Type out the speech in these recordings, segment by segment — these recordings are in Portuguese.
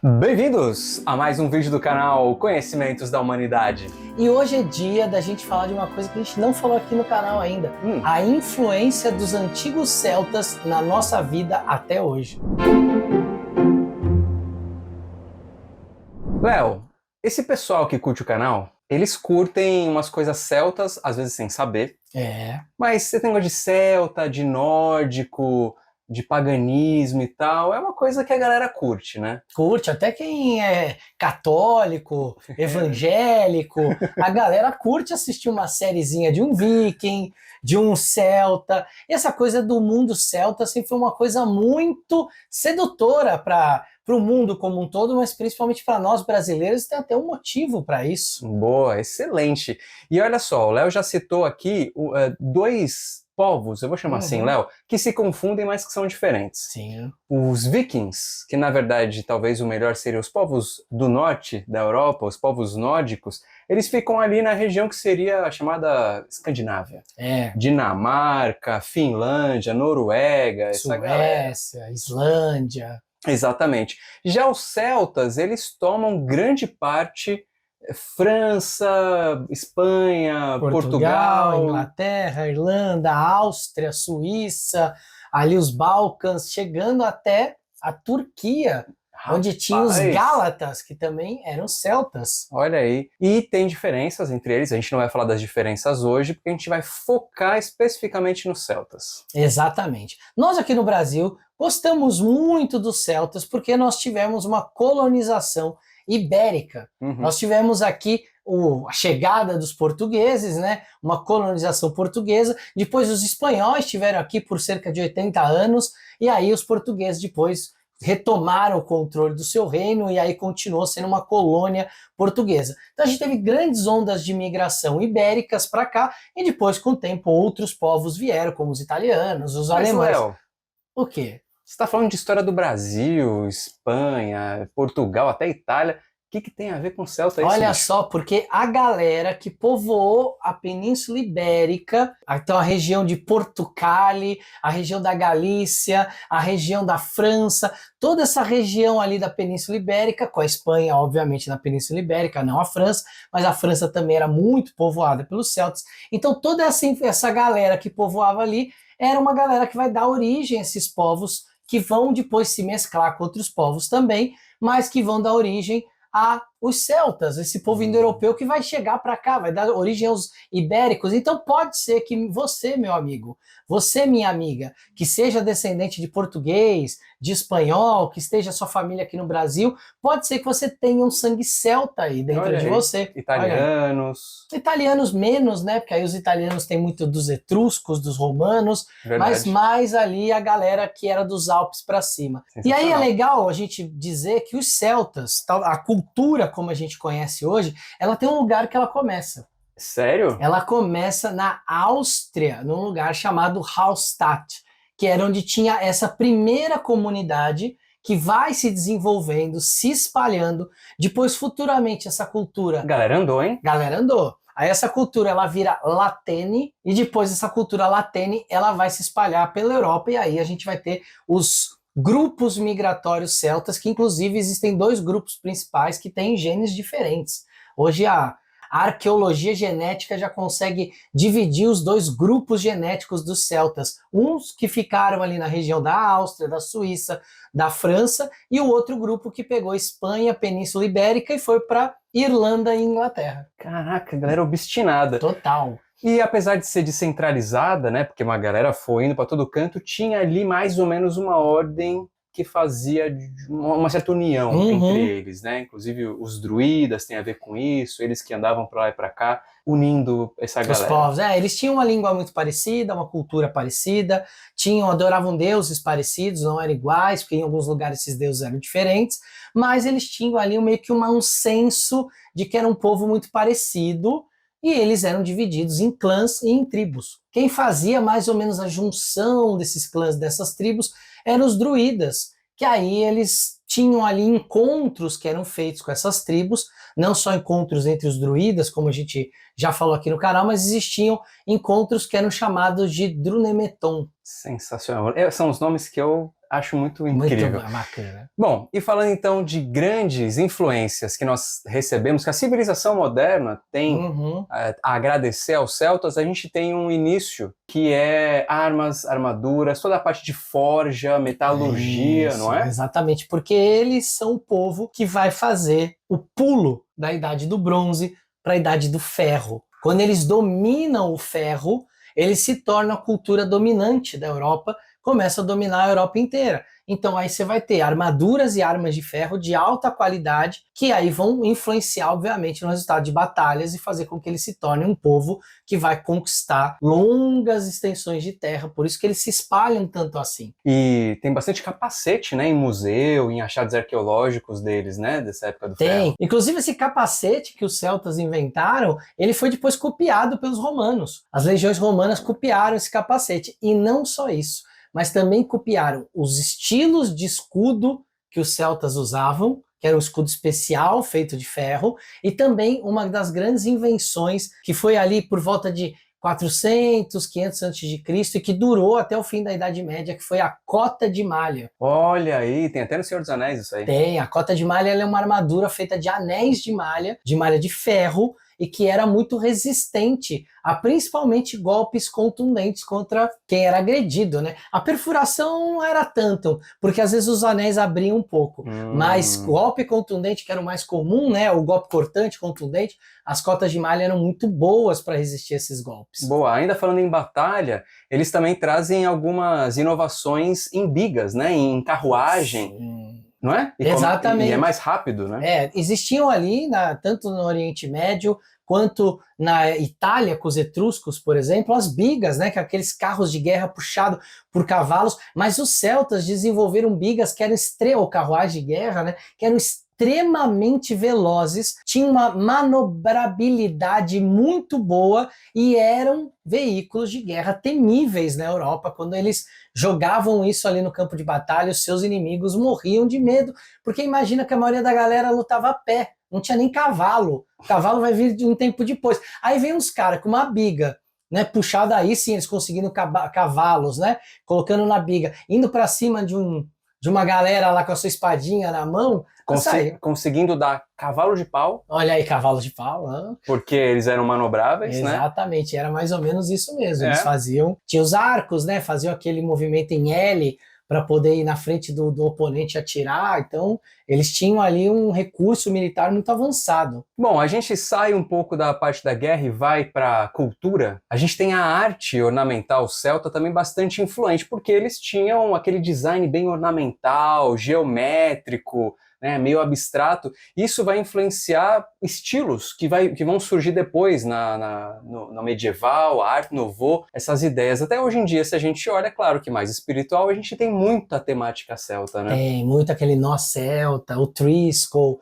Bem-vindos a mais um vídeo do canal Conhecimentos da Humanidade. E hoje é dia da gente falar de uma coisa que a gente não falou aqui no canal ainda. A influência dos antigos celtas na nossa vida até hoje. Léo, esse pessoal que curte o canal, eles curtem umas coisas celtas, às vezes sem saber. Mas você tem negócio de celta, de nórdico, de paganismo e tal, é uma coisa que a galera curte, né? Curte, até quem é católico, evangélico, a galera curte assistir uma sériezinha de um viking, de um celta. E essa coisa do mundo celta sempre foi uma coisa muito sedutora para o mundo como um todo, mas principalmente para nós brasileiros, tem até um motivo para isso. Boa, excelente. E olha só, o Léo já citou aqui dois povos, eu vou chamar assim, Léo, que se confundem, mas que são diferentes. Sim. Os vikings, que na verdade talvez o melhor seriam os povos do norte da Europa, os povos nórdicos, eles ficam ali na região que seria a chamada Escandinávia. Dinamarca, Finlândia, Noruega, Suécia, Islândia. Exatamente. Já os celtas, eles tomam grande parte França, Espanha, Portugal, Inglaterra, Irlanda, Áustria, Suíça, ali os Balcãs, chegando até a Turquia, onde tinha os Gálatas, que também eram celtas. Olha aí. E tem diferenças entre eles, a gente não vai falar das diferenças hoje, porque a gente vai focar especificamente nos celtas. Exatamente. Nós aqui no Brasil gostamos muito dos celtas porque nós tivemos uma colonização ibérica. Nós tivemos aqui a chegada dos portugueses, né? Uma colonização portuguesa. Depois os espanhóis estiveram aqui por cerca de 80 anos e aí os portugueses depois retomaram o controle do seu reino e aí continuou sendo uma colônia portuguesa. Então a gente teve grandes ondas de migração ibéricas para cá e depois com o tempo outros povos vieram, como os italianos, os alemães. Léo, o quê? Você está falando de história do Brasil, Espanha, Portugal, até Itália. O que tem a ver com celta isso? Olha só, porque a galera que povoou a Península Ibérica, então a região de Portugal, a região da Galícia, a região da França, toda essa região ali da Península Ibérica, com a Espanha, obviamente, na Península Ibérica, não a França, mas a França também era muito povoada pelos celtas. Então toda essa galera que povoava ali era uma galera que vai dar origem a esses povos que vão depois se mesclar com outros povos também, mas que vão dar origem a os celtas, esse povo indo-europeu que vai chegar para cá, vai dar origem aos ibéricos. Então pode ser que você, meu amigo, você, minha amiga, que seja descendente de português, de espanhol, que esteja sua família aqui no Brasil, pode ser que você tenha um sangue celta aí dentro de você. Italianos. Italianos menos, né? Porque aí os italianos têm muito dos etruscos, dos romanos, mas mais ali a galera que era dos Alpes para cima. E aí é legal a gente dizer que os celtas, a cultura como a gente conhece hoje, ela tem um lugar que ela começa. Sério? Ela começa na Áustria, num lugar chamado Hallstatt, que era onde tinha essa primeira comunidade que vai se desenvolvendo, se espalhando. Depois, futuramente, essa cultura... Galera andou, hein? Galera andou. Aí essa cultura, ela vira latene, e depois essa cultura latene, ela vai se espalhar pela Europa, e aí a gente vai ter os grupos migratórios celtas, que inclusive existem dois grupos principais que têm genes diferentes. Hoje a arqueologia genética já consegue dividir os dois grupos genéticos dos celtas. Uns que ficaram ali na região da Áustria, da Suíça, da França, e o outro grupo que pegou Espanha, Península Ibérica e foi para Irlanda e Inglaterra. Caraca, galera obstinada. Total. E apesar de ser descentralizada, né, porque uma galera foi indo para todo canto, tinha ali mais ou menos uma ordem que fazia uma certa união entre eles, né? Inclusive os druidas têm a ver com isso, eles que andavam para lá e para cá, unindo essa galera. Os povos, eles tinham uma língua muito parecida, uma cultura parecida, adoravam deuses parecidos, não eram iguais, porque em alguns lugares esses deuses eram diferentes, mas eles tinham ali meio que um senso de que era um povo muito parecido, e eles eram divididos em clãs e em tribos. Quem fazia mais ou menos a junção desses clãs, dessas tribos, eram os druidas, que aí eles tinham ali encontros que eram feitos com essas tribos, não só encontros entre os druidas, como a gente já falou aqui no canal, mas existiam encontros que eram chamados de Drunemeton. Sensacional. São os nomes que eu acho muito incrível. Muito bacana. Bom, e falando então de grandes influências que nós recebemos, que a civilização moderna tem a agradecer aos celtas, a gente tem um início que é armas, armaduras, toda a parte de forja, metalurgia, não é? Exatamente, porque eles são o povo que vai fazer o pulo da Idade do Bronze para a Idade do Ferro. Quando eles dominam o ferro, eles se tornam a cultura dominante da Europa, começa a dominar a Europa inteira. Então aí você vai ter armaduras e armas de ferro de alta qualidade, que aí vão influenciar, obviamente, no resultado de batalhas e fazer com que eles se tornem um povo que vai conquistar longas extensões de terra, por isso que eles se espalham tanto assim. E tem bastante capacete, né, em museu, em achados arqueológicos deles, né, dessa época do ferro. Tem. Inclusive esse capacete que os celtas inventaram, ele foi depois copiado pelos romanos. As legiões romanas copiaram esse capacete. E não só isso, mas também copiaram os estilos de escudo que os celtas usavam, que era um escudo especial feito de ferro, e também uma das grandes invenções que foi ali por volta de 400, 500 a.C. e que durou até o fim da Idade Média, que foi a cota de malha. Olha aí, tem até no Senhor dos Anéis isso aí. Tem, a cota de malha ela é uma armadura feita de anéis de malha de ferro, e que era muito resistente a principalmente golpes contundentes contra quem era agredido, né? A perfuração não era tanto, porque às vezes os anéis abriam um pouco, mas golpe contundente, que era o mais comum, né? O golpe cortante, contundente, as cotas de malha eram muito boas para resistir a esses golpes. Boa, ainda falando em batalha, eles também trazem algumas inovações em bigas, né? Em carruagem. Sim. Não é? Exatamente. E é mais rápido, né? Existiam ali, tanto no Oriente Médio quanto na Itália, com os etruscos, por exemplo, as bigas, né, que aqueles carros de guerra puxados por cavalos, mas os celtas desenvolveram bigas que eram ou carruagem de guerra, né, que eram extremamente velozes, tinham uma manobrabilidade muito boa e eram veículos de guerra temíveis na Europa. Quando eles jogavam isso ali no campo de batalha, os seus inimigos morriam de medo, porque imagina que a maioria da galera lutava a pé, não tinha nem cavalo, o cavalo vai vir de um tempo depois. Aí vem uns caras com uma biga, né, puxada aí sim, eles conseguindo cavalos, né, colocando na biga, indo para cima de uma galera lá com a sua espadinha na mão, conseguindo dar cavalo de pau. Olha aí, cavalo de pau. Porque eles eram manobráveis, né? Exatamente, era mais ou menos isso mesmo. Eles tinha os arcos, né? Faziam aquele movimento em L para poder ir na frente do oponente e atirar. Então, eles tinham ali um recurso militar muito avançado. Bom, a gente sai um pouco da parte da guerra e vai para a cultura. A gente tem a arte ornamental celta também bastante influente, porque eles tinham aquele design bem ornamental, geométrico, né, meio abstrato. Isso vai influenciar estilos que vão surgir depois no medieval, a Arte Nouveau, essas ideias. Até hoje em dia, se a gente olha, é claro que mais espiritual, a gente tem muita temática celta, né? Tem muito aquele nó celta, o triskel,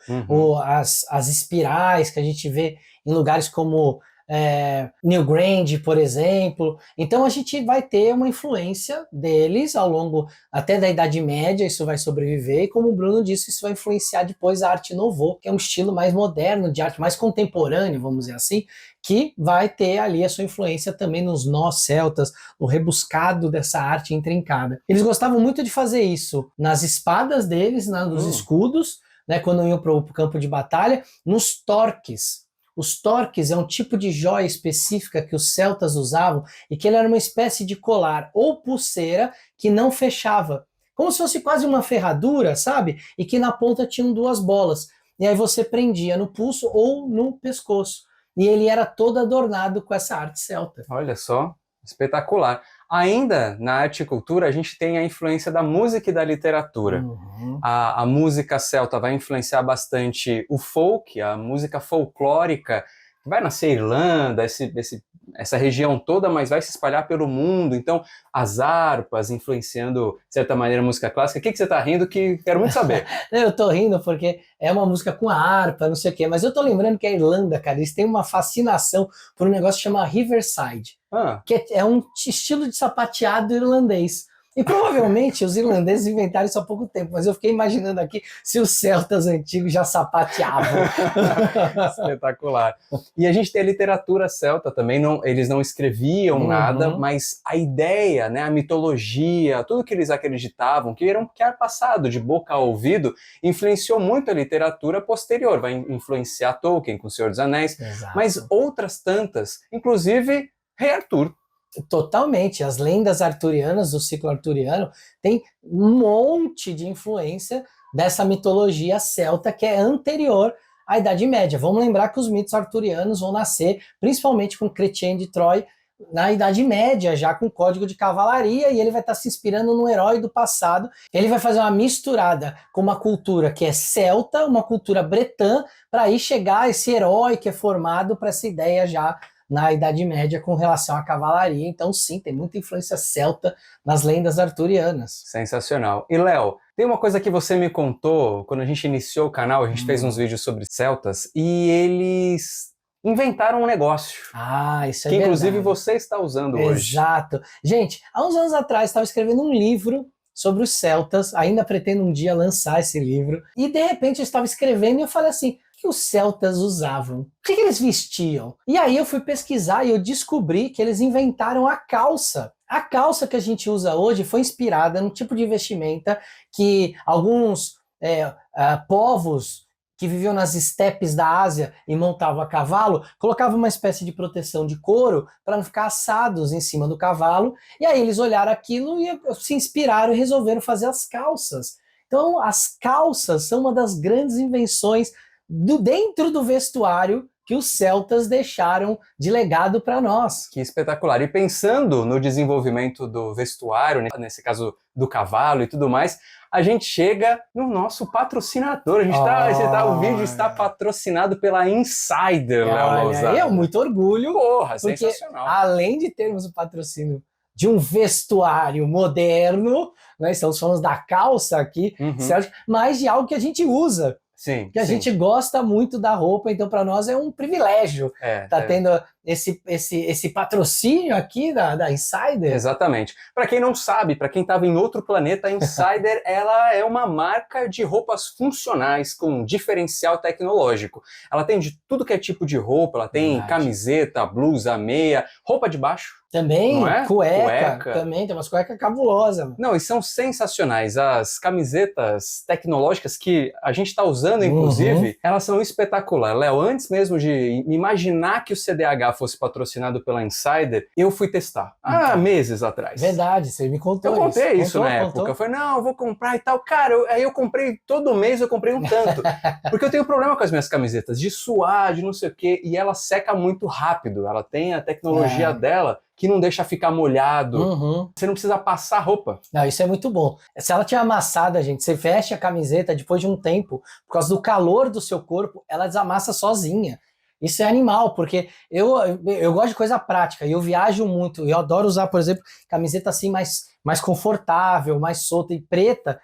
as espirais que a gente vê em lugares como Newgrange, por exemplo. Então a gente vai ter uma influência deles ao longo até da Idade Média, isso vai sobreviver, e como o Bruno disse, isso vai influenciar depois a Arte Nouveau, que é um estilo mais moderno, de arte mais contemporâneo, vamos dizer assim, que vai ter ali a sua influência também nos nós celtas, no rebuscado dessa arte intrincada. Eles gostavam muito de fazer isso nas espadas deles, nos escudos, né, quando iam para o campo de batalha, nos torques. Os torques é um tipo de joia específica que os celtas usavam e que ele era uma espécie de colar ou pulseira que não fechava. Como se fosse quase uma ferradura, sabe? E que na ponta tinham duas bolas. E aí você prendia no pulso ou no pescoço. E ele era todo adornado com essa arte celta. Olha só, espetacular. Ainda na arte e cultura, a gente tem a influência da música e da literatura. A música celta vai influenciar bastante o folk, a música folclórica, que vai nascer Irlanda, essa região toda, mas vai se espalhar pelo mundo. Então, as harpas influenciando, de certa maneira, a música clássica. O que você está rindo que quero muito saber? Eu tô rindo porque é uma música com a harpa, não sei o quê, mas eu tô lembrando que a Irlanda, cara, eles têm uma fascinação por um negócio que chama Riverside, que é um estilo de sapateado irlandês. E provavelmente os irlandeses inventaram isso há pouco tempo, mas eu fiquei imaginando aqui se os celtas antigos já sapateavam. Espetacular. E a gente tem a literatura celta também, eles não escreviam nada, mas a ideia, né, a mitologia, tudo que eles acreditavam, que era passado de boca a ouvido, influenciou muito a literatura posterior, vai influenciar Tolkien com O Senhor dos Anéis, Exato. mas outras tantas, inclusive Rei Arthur. Totalmente. As lendas arturianas, do ciclo arturiano, tem um monte de influência dessa mitologia celta que é anterior à Idade Média. Vamos lembrar que os mitos arturianos vão nascer principalmente com Chrétien de Troyes na Idade Média, já com código de cavalaria, e ele vai estar se inspirando no herói do passado. Ele vai fazer uma misturada com uma cultura que é celta, uma cultura bretã, para aí chegar a esse herói que é formado para essa ideia já na Idade Média com relação à cavalaria. Então sim, tem muita influência celta nas lendas arturianas. Sensacional. E Léo, tem uma coisa que você me contou, quando a gente iniciou o canal, a gente fez uns vídeos sobre celtas, e eles inventaram um negócio. Ah, isso é que verdade. Inclusive você está usando hoje. Exato. Gente, há uns anos atrás estava escrevendo um livro sobre os celtas, ainda pretendo um dia lançar esse livro, e de repente eu estava escrevendo e eu falei assim, o que os celtas usavam? O que eles vestiam? E aí eu fui pesquisar e eu descobri que eles inventaram a calça. A calça que a gente usa hoje foi inspirada num tipo de vestimenta que alguns povos que viviam nas estepes da Ásia e montavam a cavalo, colocavam uma espécie de proteção de couro para não ficar assados em cima do cavalo, e aí eles olharam aquilo e se inspiraram e resolveram fazer as calças. Então as calças são uma das grandes invenções dentro do vestuário que os celtas deixaram de legado para nós. Que espetacular. E pensando no desenvolvimento do vestuário, nesse caso do cavalo e tudo mais, a gente chega no nosso patrocinador. O vídeo está patrocinado pela Insider, Léo Lousada. Eu muito orgulho. Porra, porque sensacional. Além de termos o patrocínio de um vestuário moderno, né, estamos falando da calça aqui, certo? Mas de algo que a gente usa. Sim, que a gente gosta muito da roupa, então para nós é um privilégio tendo esse patrocínio aqui da Insider. Exatamente. Para quem não sabe, para quem estava em outro planeta, a Insider ela é uma marca de roupas funcionais com diferencial tecnológico. Ela tem de tudo que é tipo de roupa, ela tem camiseta, blusa, meia, roupa de baixo. Também, cueca, também, tem umas cuecas cabulosas. Não, e são sensacionais. As camisetas tecnológicas que a gente está usando, inclusive, elas são espetaculares. Léo, antes mesmo de imaginar que o CDH fosse patrocinado pela Insider, eu fui testar. Há meses atrás. Verdade, você me contou isso. Eu contei isso na época. Eu falei, não, eu vou comprar e tal. Cara, aí eu comprei, todo mês eu comprei um tanto. Porque eu tenho problema com as minhas camisetas, de suar, de não sei o quê, e ela seca muito rápido. Ela tem a tecnologia dela, que não deixa ficar molhado. Você não precisa passar roupa. Não, isso é muito bom. Se ela tiver amassada, gente, você fecha a camiseta depois de um tempo, por causa do calor do seu corpo, ela desamassa sozinha. Isso é animal, porque eu gosto de coisa prática, e eu viajo muito, eu adoro usar, por exemplo, camiseta assim mais confortável, mais solta e preta.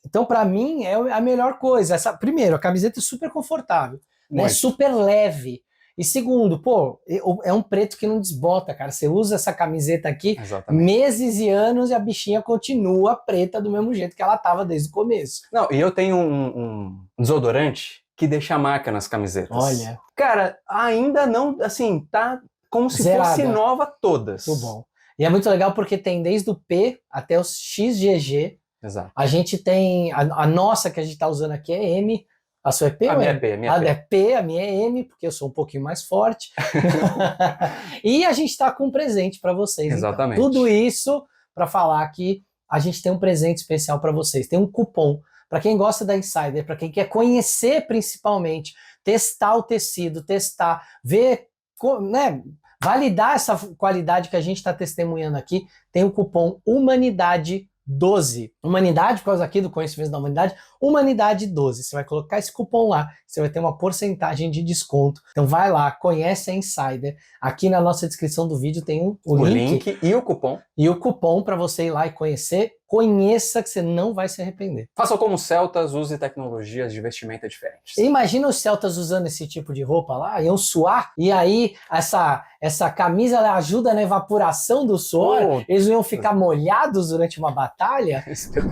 Então, para mim, é a melhor coisa. Primeiro, a camiseta é super confortável, né? Super leve. E segundo, é um preto que não desbota, cara. Você usa essa camiseta aqui meses e anos e a bichinha continua preta do mesmo jeito que ela tava desde o começo. Não, e eu tenho um desodorante que deixa marca nas camisetas. Olha. Cara, ainda não, assim, tá como se fosse nova todas. Muito bom. E é muito legal porque tem desde o P até o XGG. Exato. A gente tem, a nossa que a gente tá usando aqui é M. A sua é P? A minha é P, é P, a minha é M, porque eu sou um pouquinho mais forte. E a gente está com um presente para vocês. Exatamente. Então, tudo isso para falar que a gente tem um presente especial para vocês. Tem um cupom para quem gosta da Insider, para quem quer conhecer principalmente, testar o tecido, ver, né, validar essa qualidade que a gente está testemunhando aqui. Tem o cupom Humanidade 12. Humanidade, por causa aqui do conhecimento da humanidade, Humanidade 12. Você vai colocar esse cupom lá, você vai ter uma porcentagem de desconto. Então vai lá, conhece a Insider. Aqui na nossa descrição do vídeo tem o link e o cupom. E o cupom para você ir lá e conhecer conheça que você não vai se arrepender. Faça como os celtas, use tecnologias de vestimenta diferentes. Imagina os celtas usando esse tipo de roupa lá, iam suar, e aí essa camisa ela ajuda na evaporação do suor, eles iam ficar molhados durante uma batalha.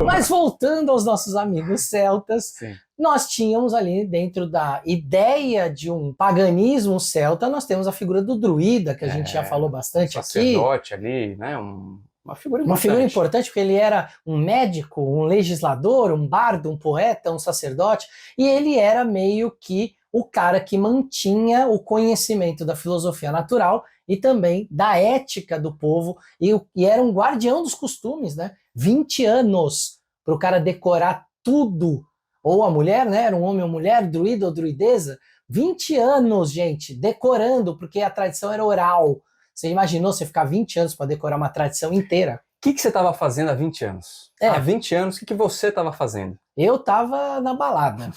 Mas voltando aos nossos amigos celtas, Sim. Nós tínhamos ali dentro da ideia de um paganismo celta, nós temos a figura do druida, que a gente já falou bastante aqui. Sacerdote ali, né? Uma figura importante. Uma figura importante porque ele era um médico, um legislador, um bardo, um poeta, um sacerdote, e ele era meio que o cara que mantinha o conhecimento da filosofia natural e também da ética do povo, e era um guardião dos costumes, né? 20 anos para o cara decorar tudo, ou a mulher, né? Era um homem ou mulher, druida ou druideza, 20 anos, gente, decorando, porque a tradição era oral. Você imaginou você ficar 20 anos para decorar uma tradição inteira? O que você estava fazendo há 20 anos? Há 20 anos, o que você estava fazendo? Eu estava na balada.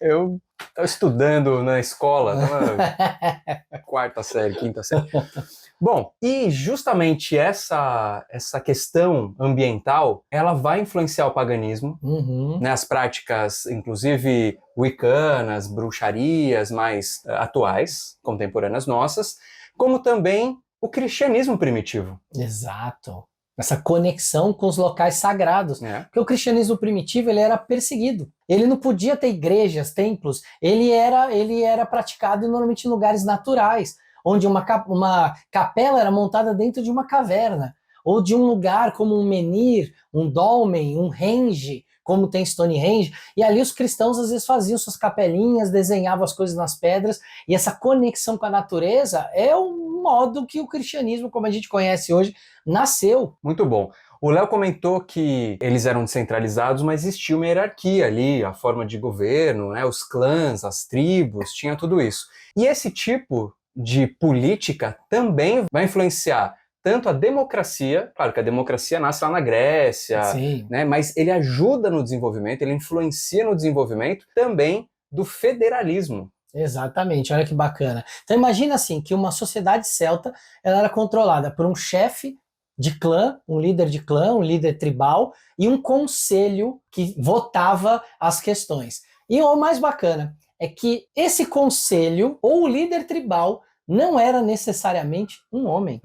Eu estava estudando na escola, quarta série, quinta série. Bom, e justamente essa questão ambiental, ela vai influenciar o paganismo, né, as práticas, inclusive wiccanas, bruxarias mais atuais, contemporâneas nossas, como também o cristianismo primitivo. Exato. Essa conexão com os locais sagrados. Porque o cristianismo primitivo ele era perseguido. Ele não podia ter igrejas, templos. Ele era praticado normalmente em lugares naturais, onde uma capela era montada dentro de uma caverna, ou de um lugar como um menhir, um dolmen, um henge, como tem Stonehenge, e ali os cristãos às vezes faziam suas capelinhas, desenhavam as coisas nas pedras, e essa conexão com a natureza é o modo que o cristianismo, como a gente conhece hoje, nasceu. Muito bom. O Léo comentou que eles eram descentralizados, mas existia uma hierarquia ali, a forma de governo, né, os clãs, as tribos, tinha tudo isso. E esse tipo de política também vai influenciar tanto a democracia, claro que a democracia nasce lá na Grécia, né, mas ele ajuda no desenvolvimento, ele influencia no desenvolvimento também do federalismo. Exatamente, olha que bacana. Então imagina assim, que uma sociedade celta ela era controlada por um chefe de clã, um líder tribal, e um conselho que votava as questões. E o mais bacana é que esse conselho, ou o líder tribal, não era necessariamente um homem.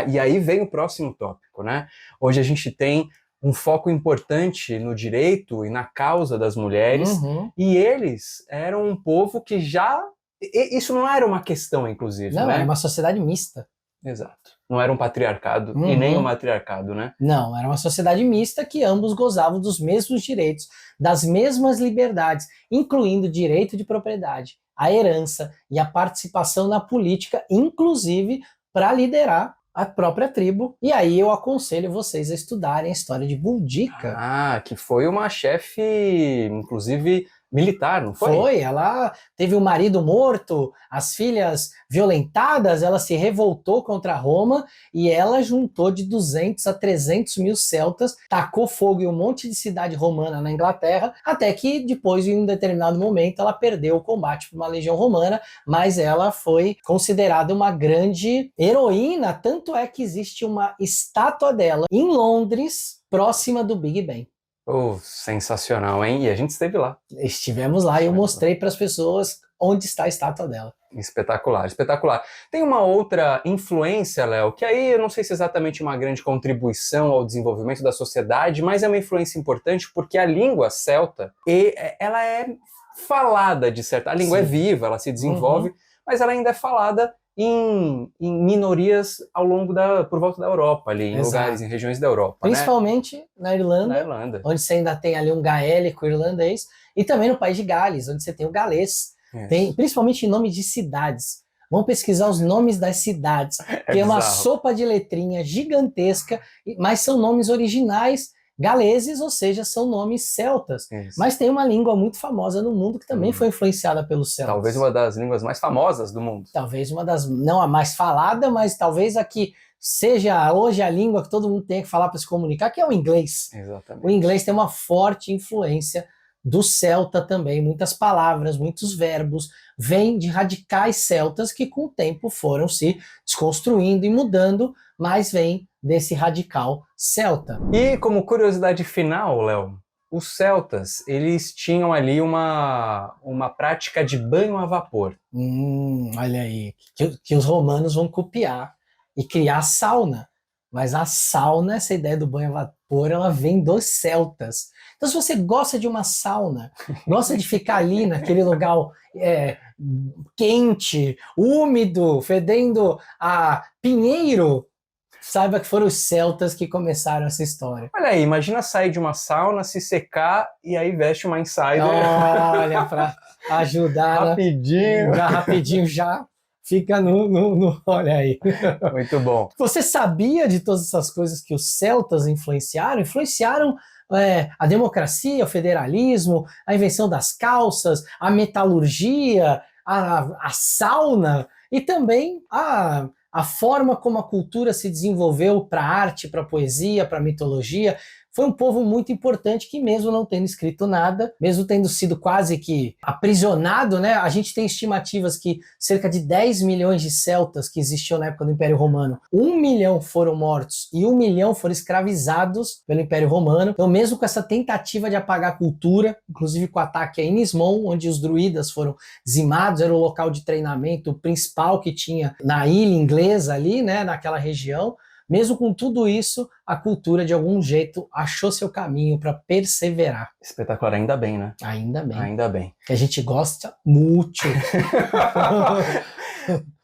E aí vem o próximo tópico, né? Hoje a gente tem um foco importante no direito e na causa das mulheres, e eles eram um povo que já... Isso não era uma questão, inclusive, não, né? Era uma sociedade mista. Exato. Não era um patriarcado e nem um matriarcado, né? Não, era uma sociedade mista que ambos gozavam dos mesmos direitos, das mesmas liberdades, incluindo o direito de propriedade, a herança e a participação na política, inclusive para liderar a própria tribo. E aí eu aconselho vocês a estudarem a história de Boudica. Que foi uma chefe, inclusive, militar, não foi? Foi, ela teve o marido morto, as filhas violentadas, ela se revoltou contra Roma e ela juntou de 200 a 300 mil celtas, tacou fogo em um monte de cidade romana na Inglaterra, até que depois, em um determinado momento, ela perdeu o combate para uma legião romana, mas ela foi considerada uma grande heroína, tanto é que existe uma estátua dela em Londres, próxima do Big Ben. Sensacional, hein? E a gente esteve lá. Estivemos lá e eu mostrei para as pessoas onde está a estátua dela. Espetacular, espetacular. Tem uma outra influência, Léo, que aí eu não sei se é exatamente uma grande contribuição ao desenvolvimento da sociedade, mas é uma influência importante porque a língua celta, ela é falada de certa... A língua é viva, ela se desenvolve, mas ela ainda é falada em minorias por volta da Europa, ali, em lugares, em regiões da Europa. Principalmente na Irlanda, onde você ainda tem ali um gaélico irlandês, e também no país de Gales, onde você tem o galês. Tem, principalmente em nomes de cidades. Vamos pesquisar os nomes das cidades. Tem uma sopa de letrinha gigantesca, mas são nomes originais galeses, ou seja, são nomes celtas. Mas tem uma língua muito famosa no mundo que também foi influenciada pelos celtas. Talvez uma das línguas mais famosas do mundo. Talvez uma das, não a mais falada, mas talvez a que seja hoje a língua que todo mundo tem que falar para se comunicar, que é o inglês. Exatamente. O inglês tem uma forte influência do celta também. Muitas palavras, muitos verbos vêm de radicais celtas que com o tempo foram se desconstruindo e mudando, mas vêm desse radical celta. E como curiosidade final, Léo, os celtas, eles tinham ali uma prática de banho a vapor. Olha aí, que os romanos vão copiar e criar a sauna. Mas a sauna, essa ideia do banho a vapor, ela vem dos celtas. Então, se você gosta de uma sauna, gosta de ficar ali naquele lugar quente, úmido, fedendo a pinheiro, saiba que foram os celtas que começaram essa história. Olha aí, imagina sair de uma sauna, se secar e aí veste uma insider. Olha, para ajudar. Rapidinho. Rapidinho já. Fica olha aí. Muito bom. Você sabia de todas essas coisas que os celtas influenciaram? Influenciaram a democracia, o federalismo, a invenção das calças, a metalurgia, a sauna e também a forma como a cultura se desenvolveu para a arte, para a poesia, para a mitologia. Foi um povo muito importante que, mesmo não tendo escrito nada, mesmo tendo sido quase que aprisionado, né? A gente tem estimativas que cerca de 10 milhões de celtas que existiam na época do Império Romano, 1 milhão foram mortos e 1 milhão foram escravizados pelo Império Romano. Então, mesmo com essa tentativa de apagar a cultura, inclusive com o ataque a Inismon, onde os druidas foram dizimados, era o local de treinamento principal que tinha na ilha inglesa ali, né? Naquela região. Mesmo com tudo isso, a cultura, de algum jeito, achou seu caminho para perseverar. Espetacular, ainda bem, né? Ainda bem. Ainda bem. Que a gente gosta muito.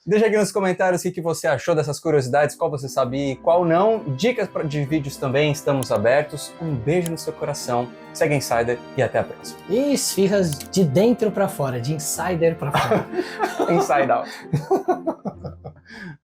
Deixa aqui nos comentários o que você achou dessas curiosidades, qual você sabia e qual não. Dicas de vídeos também, estamos abertos. Um beijo no seu coração. Segue a Insider e até a próxima. E esfirras de dentro para fora, de insider para fora. Inside out.